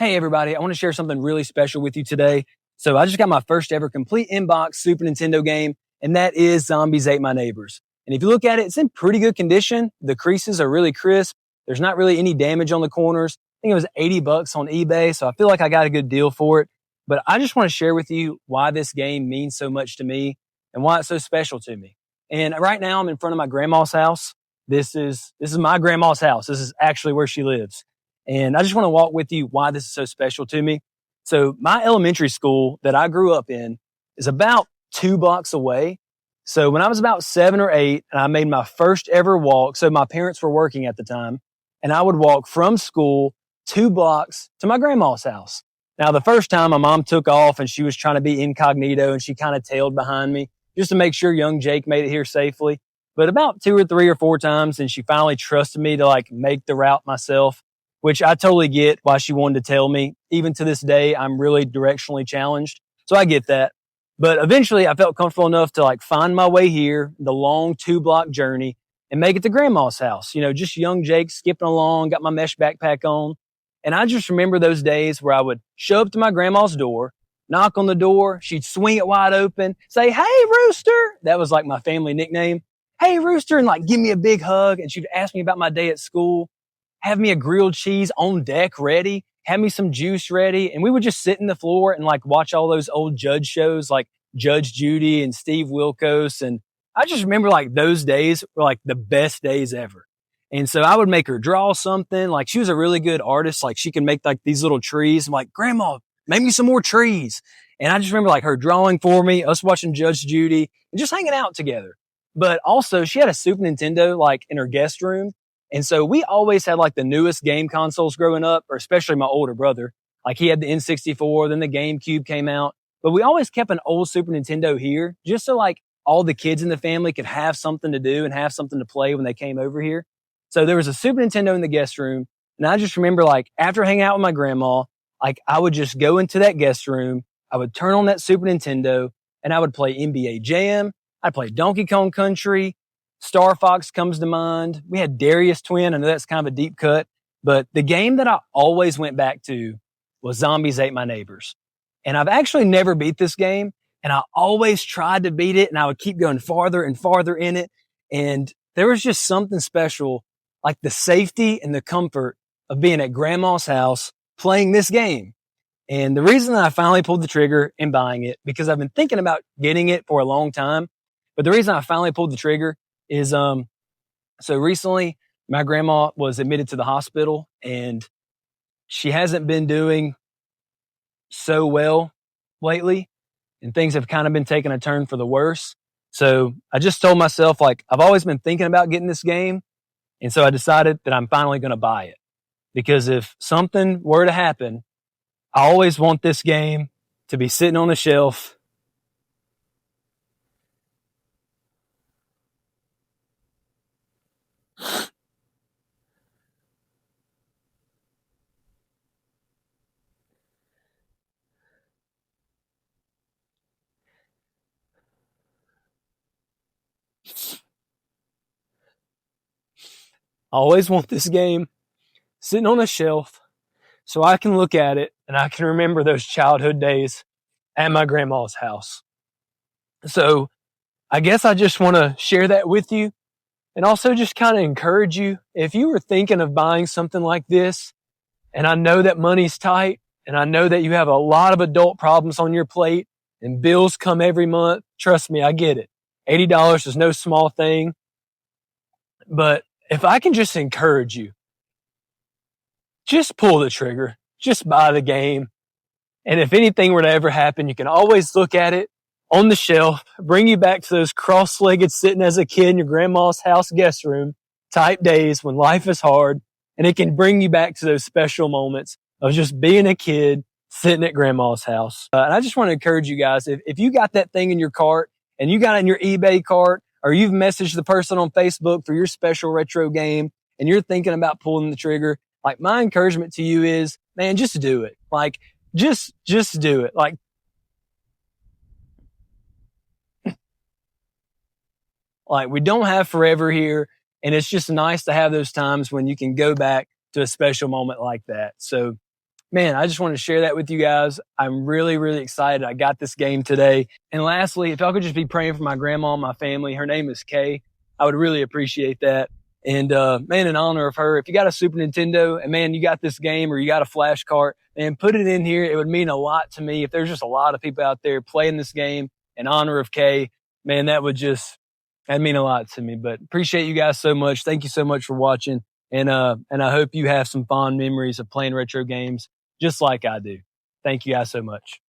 Hey everybody, I want to share something really special with you today. So I just got my first ever complete inbox Super Nintendo game, and that is Zombies Ate My Neighbors. And if you look at it, it's in pretty good condition. The creases are really crisp. There's not really any damage on the corners. I think it was $80 on eBay, so I feel like I got a good deal for it. But I just want to share with you why this game means so much to me and why it's so special to me. And right now I'm in front of my grandma's house. This is my grandma's house. This is actually where she lives. And I just want to walk with you why this is so special to me. So my elementary school that I grew up in is about 2 blocks away. So when I was about 7 or 8 and I made my first ever walk, so my parents were working at the time, and I would walk from school 2 blocks to my grandma's house. Now, the first time my mom took off and she was trying to be incognito and she kind of tailed behind me just to make sure young Jake made it here safely. But about 2 or 3 or 4 times, and she finally trusted me to make the route myself, which I totally get why she wanted to tell me. Even to this day, I'm really directionally challenged. So I get that. But eventually I felt comfortable enough to find my way here, the long 2-block journey, and make it to grandma's house. You know, just young Jake skipping along, got my mesh backpack on. And I just remember those days where I would show up to my grandma's door, knock on the door, she'd swing it wide open, say, "Hey, Rooster." That was my family nickname. "Hey, Rooster," and give me a big hug. And she'd ask me about my day at school, have me a grilled cheese on deck ready, have me some juice ready. And we would just sit in the floor and watch all those old Judge shows like Judge Judy and Steve Wilkos. And I just remember those days were the best days ever. And so I would make her draw something. She was a really good artist. She could make these little trees. I'm like, "Grandma, make me some more trees." And I just remember her drawing for me, us watching Judge Judy and just hanging out together. But also she had a Super Nintendo in her guest room. And so we always had the newest game consoles growing up, or especially my older brother. He had the N64, then the GameCube came out. But we always kept an old Super Nintendo here just so all the kids in the family could have something to do and have something to play when they came over here. So there was a Super Nintendo in the guest room. And I just remember after hanging out with my grandma, I would just go into that guest room. I would turn on that Super Nintendo and I would play NBA Jam. I'd play Donkey Kong Country. Star Fox comes to mind. We had Darius Twin. I know that's kind of a deep cut, but the game that I always went back to was Zombies Ate My Neighbors. And I've actually never beat this game, and I always tried to beat it, and I would keep going farther and farther in it. And there was just something special, the safety and the comfort of being at grandma's house playing this game. And the reason that I finally pulled the trigger in buying it, because I've been thinking about getting it for a long time, but the reason I finally pulled the trigger is so recently my grandma was admitted to the hospital and she hasn't been doing so well lately, and things have kind of been taking a turn for the worse. So I just told myself I've always been thinking about getting this game, and so I decided that I'm finally going to buy it, because if something were to happen, I always want this game to be sitting on the shelf I always want this game sitting on a shelf so I can look at it and I can remember those childhood days at my grandma's house. So I guess I just want to share that with you, and also just kind of encourage you. If you were thinking of buying something like this, and I know that money's tight, and I know that you have a lot of adult problems on your plate and bills come every month, trust me, I get it. $80 is no small thing. But if I can just encourage you, just pull the trigger, just buy the game. And if anything were to ever happen, you can always look at it on the shelf, bring you back to those cross-legged sitting as a kid in your grandma's house guest room type days when life is hard. And it can bring you back to those special moments of just being a kid sitting at grandma's house. And I just want to encourage you guys, if you got that thing in your cart and you got it in your eBay cart, or you've messaged the person on Facebook for your special retro game and you're thinking about pulling the trigger, my encouragement to you is, man, just do it. Just do it. We don't have forever here. And it's just nice to have those times when you can go back to a special moment like that. So man, I just want to share that with you guys. I'm really, really excited. I got this game today. And lastly, if y'all could just be praying for my grandma and my family. Her name is Kay. I would really appreciate that. And man, in honor of her, if you got a Super Nintendo and man, you got this game or you got a flash cart, man, put it in here. It would mean a lot to me. If there's just a lot of people out there playing this game in honor of Kay, man, that'd mean a lot to me. But appreciate you guys so much. Thank you so much for watching. And I hope you have some fond memories of playing retro games just like I do. Thank you guys so much.